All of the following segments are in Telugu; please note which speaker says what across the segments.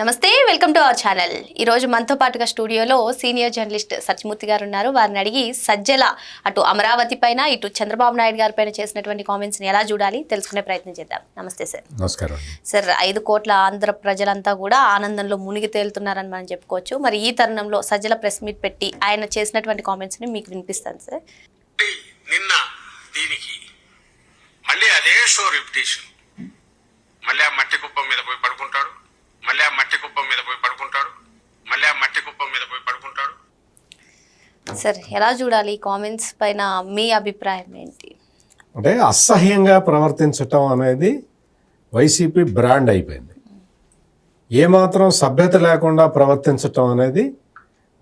Speaker 1: నమస్తే, వెల్కమ్ టు అవర్ ఛానల్. ఈరోజు మనతో పాటుగా స్టూడియోలో సీనియర్ జర్నలిస్ట్ సత్యమూర్తి గారు ఉన్నారు. వారిని అడిగి సజ్జల అటు అమరావతి పైన ఇటు చంద్రబాబు నాయుడు గారి పైన చేసినటువంటి కామెంట్స్ని ఎలా చూడాలి తెలుసుకునే ప్రయత్నం చేద్దాం. నమస్తే సార్.
Speaker 2: నమస్కారం
Speaker 1: సార్. 5 కోట్ల ఆంధ్ర ప్రజలంతా కూడా ఆనందంలో మునిగి తేలుతున్నారని మనం చెప్పుకోవచ్చు. మరి ఈ తరుణంలో సజ్జల ప్రెస్ మీట్ పెట్టి ఆయన చేసినటువంటి కామెంట్స్ని మీకు వినిపిస్తాను సార్.
Speaker 3: నిన్న దీనికి మళ్ళీ అదే షో రిపిటేషన్. మళ్ళీ ఆ మట్టి కుప్పం మీద పోయి పడుకుంటాడు, మళ్ళీ ఆ మట్టి కుప్పం మీద పోయి పడుకుంటాడు, మళ్ళీ ఆ మట్టి కుప్పం మీద పోయి పడుకుంటాడు.
Speaker 1: సార్, ఎలా చూడాలి ఈ కామెంట్స్ పైన మీ అభిప్రాయం ఏంటి?
Speaker 2: అంటే అసహ్యంగా ప్రవర్తించటం అనేది వైసీపీ బ్రాండ్ అయిపోయింది. ఏమాత్రం సభ్యత లేకుండా ప్రవర్తించటం అనేది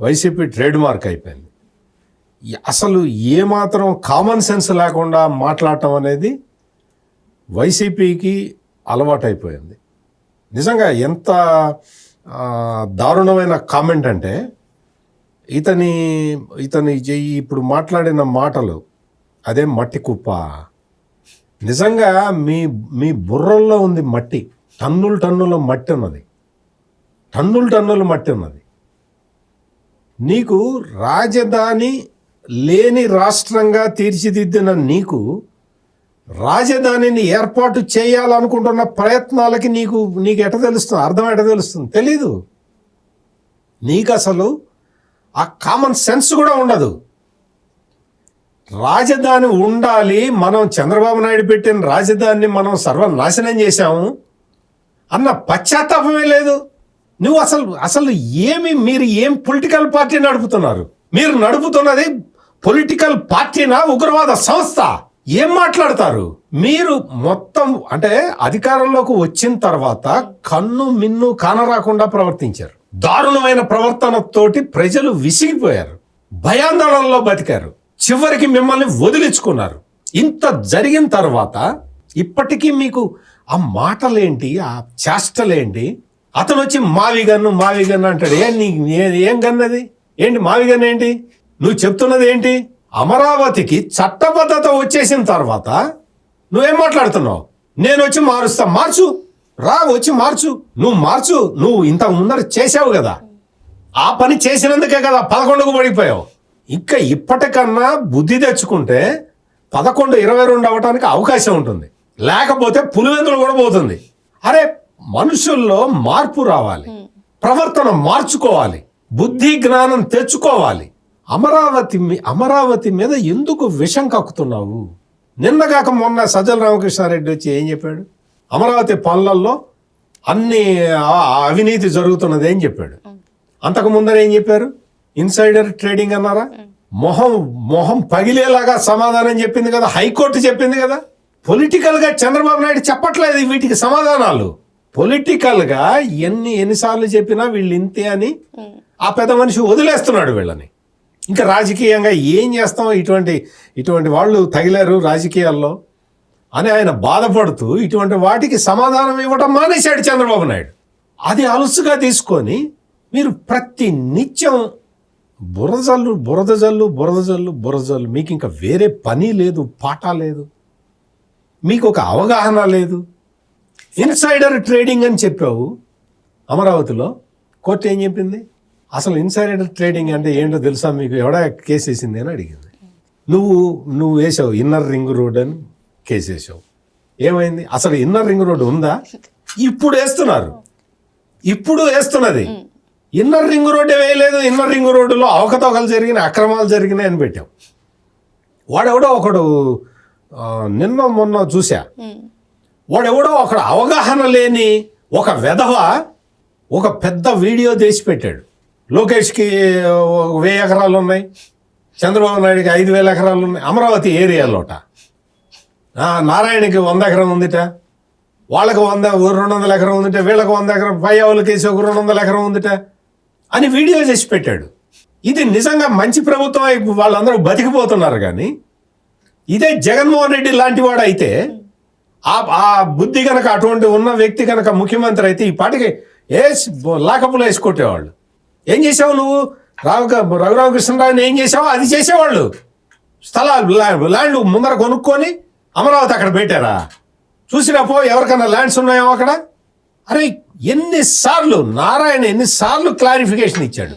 Speaker 2: వైసీపీ ట్రేడ్ మార్క్ అయిపోయింది. అసలు ఏమాత్రం కామన్ సెన్స్ లేకుండా మాట్లాడటం అనేది వైసీపీకి అలవాటైపోయింది. నిజంగా ఎంత దారుణమైన కామెంట్ అంటే ఇతని ఇప్పుడు మాట్లాడిన మాటలు అదే మట్టి కుప్ప. నిజంగా మీ బుర్రల్లో ఉంది మట్టి, టన్నుల మట్టి ఉన్నది, టన్నుల మట్టి ఉన్నది. నీకు రాజధాని లేని రాష్ట్రంగా తీర్చిదిద్దిన నీకు రాజధానిని ఏర్పాటు చేయాలనుకుంటున్న ప్రయత్నాలకి నీకు ఎట తెలుస్తుంది, అర్థం ఎట తెలుస్తుంది? తెలీదు నీకు. అసలు ఆ కామన్ సెన్స్ కూడా ఉండదు. రాజధాని ఉండాలి, మనం చంద్రబాబు నాయుడు పెట్టిన రాజధానిని మనం సర్వనాశనం చేశాము అన్న పశ్చాత్తాపమే లేదు. నువ్వు అసలు మీరు ఏం పొలిటికల్ పార్టీ నడుపుతున్నారు? మీరు నడుపుతున్నది పొలిటికల్ పార్టీనా, ఉగ్రవాద సంస్థ? ఏం మాట్లాడతారు మీరు? మొత్తం అంటే అధికారంలోకి వచ్చిన తర్వాత కన్ను మిన్ను కానరాకుండా ప్రవర్తించారు. దారుణమైన ప్రవర్తనతోటి ప్రజలు విసిగిపోయారు, భయాందోళనలో బతికారు, చివరికి మిమ్మల్ని వదిలించుకున్నారు. ఇంత జరిగిన తర్వాత ఇప్పటికీ మీకు ఆ మాటలేంటి, ఆ చేష్టలేంటి? అతను వచ్చి మావి గన్ను అంటాడు. ఏం గన్నది ఏంటి? మావి గన్ను ఏంటి? నువ్వు చెప్తున్నది ఏంటి? అమరావతికి చట్టబద్ధత వచ్చేసిన తర్వాత నువ్వేం మాట్లాడుతున్నావు? నేను వచ్చి మారుస్తా. మార్చు, వచ్చి మార్చు. నువ్వు ఇంత ముందర చేసావు కదా, ఆ పని చేసినందుకే కదా 11కు పడిపోయావు. ఇంకా ఇప్పటికన్నా బుద్ధి తెచ్చుకుంటే 11, 22 అవ్వటానికి అవకాశం ఉంటుంది. లేకపోతే పులివెందులు కూడా పోతుంది. అరే, మనుషుల్లో మార్పు రావాలి, ప్రవర్తన మార్చుకోవాలి, బుద్ధి జ్ఞానం తెచ్చుకోవాలి. అమరావతి మీద ఎందుకు విషం కక్కుతున్నావు? నిన్నగాక మొన్న సజ్జల రామకృష్ణారెడ్డి వచ్చి ఏం చెప్పాడు? అమరావతి పనులలో అన్ని అవినీతి జరుగుతున్నది ఏం చెప్పాడు? అంతకు ముందర ఏం చెప్పారు? ఇన్సైడర్ ట్రేడింగ్ అన్నారా? మొహం పగిలేలాగా సమాధానం చెప్పింది కదా, హైకోర్టు చెప్పింది కదా. పొలిటికల్గా చంద్రబాబు నాయుడు చెప్పట్లేదు వీటికి సమాధానాలు. పొలిటికల్గా ఎన్నిసార్లు చెప్పినా వీళ్ళు ఇంతే అని ఆ పెద్ద మనిషి వదిలేస్తున్నాడు వీళ్ళని. ఇంకా రాజకీయంగా ఏం చేస్తాం, ఇటువంటి వాళ్ళు తగిలారు రాజకీయాల్లో అని ఆయన బాధపడుతూ ఇటువంటి వాటికి సమాధానం ఇవ్వటం మానేశాడు చంద్రబాబు నాయుడు. అది అలుసుగా తీసుకొని మీరు ప్రతి నిత్యం బురదజల్లు. మీకు ఇంకా వేరే పని లేదు, పాట లేదు, మీకు ఒక అవగాహన లేదు. ఇన్సైడర్ ట్రేడింగ్ అని చెప్పావు అమరావతిలో. కోర్టు ఏం చెప్పింది? అసలు ఇన్సైడర్ ట్రేడింగ్ అంటే ఏంటో తెలుసా మీకు? ఎవడా కేసు వేసింది అని అడిగింది. నువ్వు వేసావు ఇన్నర్ రింగ్ రోడ్ అని కేసు వేసావు. ఏమైంది? అసలు ఇన్నర్ రింగ్ రోడ్ ఉందా? ఇప్పుడు వేస్తున్నది. ఇన్నర్ రింగ్ రోడ్డే వేయలేదు. ఇన్నర్ రింగ్ రోడ్డులో అవకతవకలు జరిగినాయి, అక్రమాలు జరిగినాయి అని పెట్టావు. వాడెవడో ఒకడు నిన్న మొన్న చూసా, వాడెవడో ఒకడు అవగాహన లేని ఒక వెధవ ఒక పెద్ద వీడియో తీసి పెట్టాడు. లోకేష్కి 1000 ఎకరాలు ఉన్నాయి, చంద్రబాబు నాయుడికి 5000 ఎకరాలు ఉన్నాయి అమరావతి ఏరియాలోట. నారాయణకి 100 ఎకరం ఉందిట, వాళ్ళకి 200 ఎకరం ఉందిట, వీళ్ళకి 100 ఎకరం, పై వాళ్ళకేసి ఒక 200 ఎకరం ఉందిట అని వీడియో చేసి పెట్టాడు. ఇది నిజంగా మంచి ప్రభుత్వం, వాళ్ళందరూ బతికిపోతున్నారు. కానీ ఇదే జగన్మోహన్ రెడ్డి లాంటి వాడు అయితే, ఆ బుద్ధి కనుక అటువంటి ఉన్న వ్యక్తి కనుక ముఖ్యమంత్రి అయితే ఈ పాటికి లాకపులో వేసి కొట్టేవాళ్ళు. ఏం చేసావు నువ్వు? రఘురామకృష్ణరావుని ఏం చేసావు? అది చేసేవాళ్ళు. స్థలాలు ల్యాండ్ ముందర కొనుక్కొని అమరావతి అక్కడ పెట్టారా? చూసినా పో, ఎవరికన్నా ల్యాండ్స్ ఉన్నాయో అక్కడ. అరే ఎన్నిసార్లు క్లారిఫికేషన్ ఇచ్చాడు.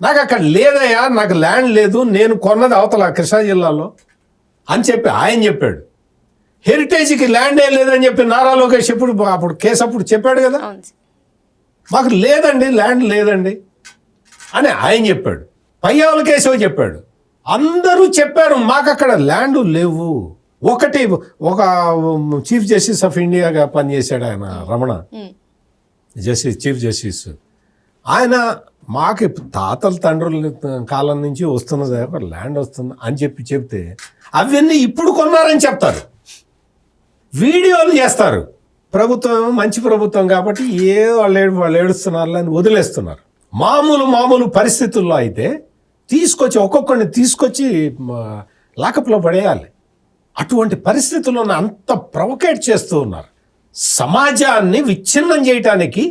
Speaker 2: నాకు అక్కడ లేదయ్యా, నాకు ల్యాండ్ లేదు, నేను కొన్నది అవతల కృష్ణా జిల్లాలో అని చెప్పి ఆయన చెప్పాడు. హెరిటేజ్కి ల్యాండే లేదని చెప్పి నారా లోకేష్ అప్పుడు కేసు అప్పుడు చెప్పాడు కదా,
Speaker 1: అవును సార్.
Speaker 2: మాకు లేదండి, ల్యాండ్ లేదండి అని ఆయన చెప్పాడు. పయ్యావుల కేశవ చెప్పాడు. అందరూ చెప్పారు మాకు అక్కడ ల్యాండ్ లేవు. ఒక చీఫ్ జస్టిస్ ఆఫ్ ఇండియాగా పనిచేశాడు ఆయన, రమణ చీఫ్ జస్టిస్. ఆయన మాకు తాతల తండ్రుల కాలం నుంచి వస్తున్నది ఒక ల్యాండ్ వస్తుంది అని చెప్తే అవన్నీ ఇప్పుడు కొన్నారని చెప్తారు, వీడియోలు చేస్తారు. ప్రభుత్వం మంచి ప్రభుత్వం కాబట్టి వాళ్ళు ఏడుస్తున్నారు అని వదిలేస్తున్నారు. మామూలు పరిస్థితుల్లో అయితే ఒక్కొక్కరిని తీసుకొచ్చి లాకప్లో పడేయాలి. అటువంటి పరిస్థితుల్లో అంత ప్రొవోకేట్ చేస్తూ ఉన్నారు. సమాజాన్ని విచ్ఛిన్నం చేయటానికి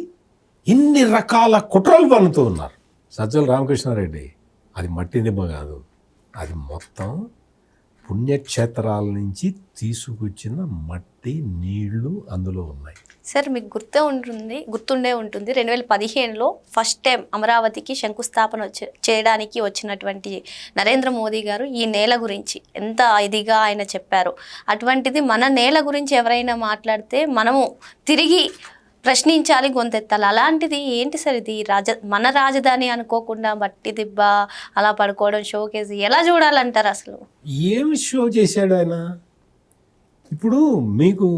Speaker 2: ఇన్ని రకాల కుట్రలు పన్నుతూ ఉన్నారు. సజ్జల రామకృష్ణారెడ్డి అది మట్టి దిబ్బ కాదు, అది మొత్తం పుణ్యక్షేత్రాల నుంచి తీసుకొచ్చిన మట్టి నీళ్లు అందులో ఉన్నాయి.
Speaker 1: సార్ మీకు గుర్తుండే ఉంటుంది 2015లో ఫస్ట్ టైం అమరావతికి శంకుస్థాపన చేయడానికి వచ్చినటువంటి నరేంద్ర మోదీ గారు ఈ నేల గురించి ఎంత ఇదిగా ఆయన చెప్పారు. అటువంటిది మన నేల గురించి ఎవరైనా మాట్లాడితే మనము తిరిగి ప్రశ్నించాలి, గొంతెత్తాలి. అలాంటిది ఏంటి సార్ ఇది? మన రాజధాని అనుకోకుండా మట్టి దిబ్బ అలా పడుకోవడం, షోకేసి ఎలా చూడాలంటారు అసలు?
Speaker 2: ఏమి షో చేశాడు ఆయన? ఇప్పుడు మీకు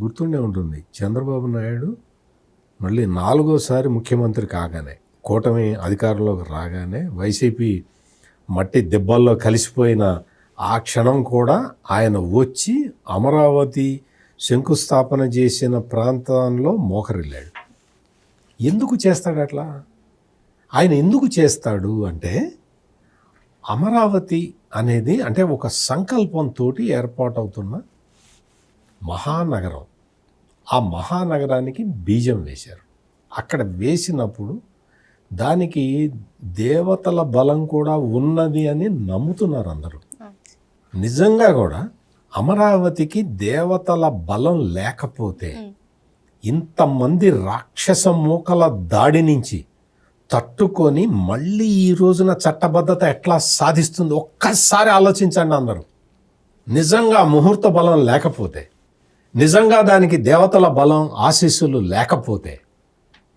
Speaker 2: గుర్తుండే ఉంటుంది, చంద్రబాబు నాయుడు మళ్ళీ 4వ ముఖ్యమంత్రి కాగానే, కూటమి అధికారంలోకి రాగానే వైసీపీ మట్టి దెబ్బల్లో కలిసిపోయిన ఆ క్షణం కూడా ఆయన వచ్చి అమరావతి శంకుస్థాపన చేసిన ప్రాంతంలో మోకరిల్లాడు. ఎందుకు చేస్తాడు అట్లా? ఆయన ఎందుకు చేస్తాడు అంటే, అమరావతి అనేది అంటే ఒక సంకల్పంతో ఏర్పాటవుతున్న మహానగరం. ఆ మహానగరానికి బీజం వేశారు. అక్కడ వేసినప్పుడు దానికి దేవతల బలం కూడా ఉన్నది అని నమ్ముతున్నారు అందరూ. నిజంగా కూడా అమరావతికి దేవతల బలం లేకపోతే ఇంతమంది రాక్షస మూకల దాడి నుంచి తట్టుకొని మళ్ళీ ఈ రోజున చట్టబద్ధత ఎట్లా సాధిస్తుంది ఒక్కసారి ఆలోచించండి అందరూ. నిజంగా ముహూర్త బలం లేకపోతే, నిజంగా దానికి దేవతల బలం ఆశీస్సులు లేకపోతే,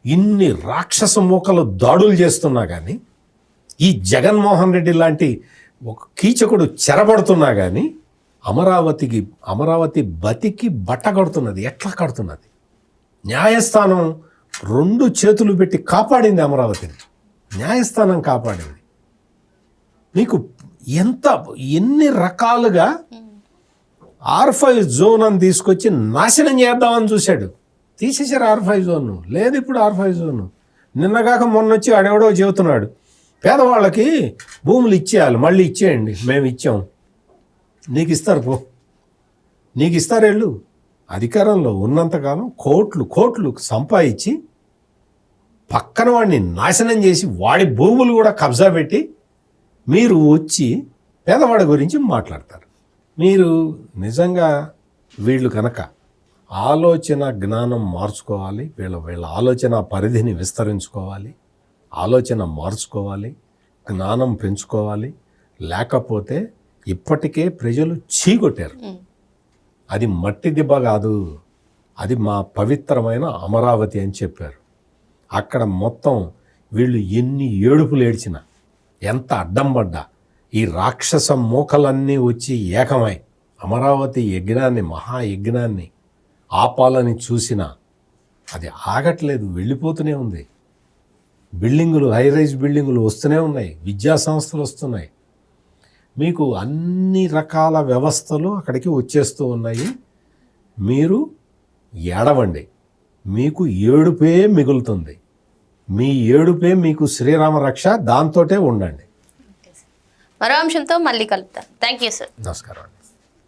Speaker 2: ఇన్ని రాక్షస మూకలు దాడులు చేస్తున్నా కానీ, ఈ జగన్మోహన్ రెడ్డి లాంటి ఒక కీచకుడు చెరబడుతున్నా కానీ అమరావతి బతికి బట్ట కడుతున్నది. ఎట్లా కడుతున్నది? న్యాయస్థానం 2 చేతులు పెట్టి కాపాడింది అమరావతిని. న్యాయస్థానం కాపాడింది. మీకు ఎన్ని రకాలుగా R5 జోన్ అని తీసుకొచ్చి నాశనం చేద్దామని చూశాడు. తీసేశారు R5 జోన్. లేదు ఇప్పుడు R5 జోన్. నిన్నగాక మొన్నొచ్చి ఆడెవడో చెబుతున్నాడు, పేదవాళ్ళకి భూములు ఇచ్చేయాలి, మళ్ళీ ఇచ్చేయండి, మేము ఇచ్చాం, నీకు ఇస్తారు పో, నీకు ఇస్తారు వెళ్ళు. అధికారంలో ఉన్నంతకాలం కోట్లు సంపాదించి పక్కన వాడిని నాశనం చేసి వాడి భూములు కూడా కబ్జా పెట్టి మీరు వచ్చి పేదవాడి గురించి మాట్లాడతారు. మీరు నిజంగా వీళ్ళు కనుక ఆలోచన జ్ఞానం మార్చుకోవాలి, వీళ్ళ ఆలోచన పరిధిని విస్తరించుకోవాలి, ఆలోచన మార్చుకోవాలి, జ్ఞానం పెంచుకోవాలి. లేకపోతే ఇప్పటికే ప్రజలు చీకొట్టారు. అది మట్టి దిబ్బ కాదు, అది మా పవిత్రమైన అమరావతి అని చెప్పారు. అక్కడ మొత్తం వీళ్ళు ఎన్ని ఏడుపులు ఏడ్చినా, ఎంత అడ్డం పడ్డా, ఈ రాక్షస మూకలన్నీ వచ్చి ఏకమై అమరావతి యజ్ఞాన్ని, మహాయజ్ఞాన్ని ఆపాలని చూసినా అది ఆగట్లేదు, వెళ్ళిపోతూనే ఉంది. బిల్డింగులు, హైరైజ్ బిల్డింగులు వస్తూనే ఉన్నాయి, విద్యా సంస్థలు వస్తున్నాయి, మీకు అన్ని రకాల వ్యవస్థలు అక్కడికి వచ్చేస్తూ ఉన్నాయి. మీరు ఏడవండి, మీకు ఏడుపే మిగులుతుంది. మీ ఏడుపే మీకు శ్రీరామ రక్ష, దాంతోటే ఉండండి.
Speaker 1: మరో అంశంతో మళ్ళీ కలుద్దాం. Thank you sir.
Speaker 2: నమస్కారం.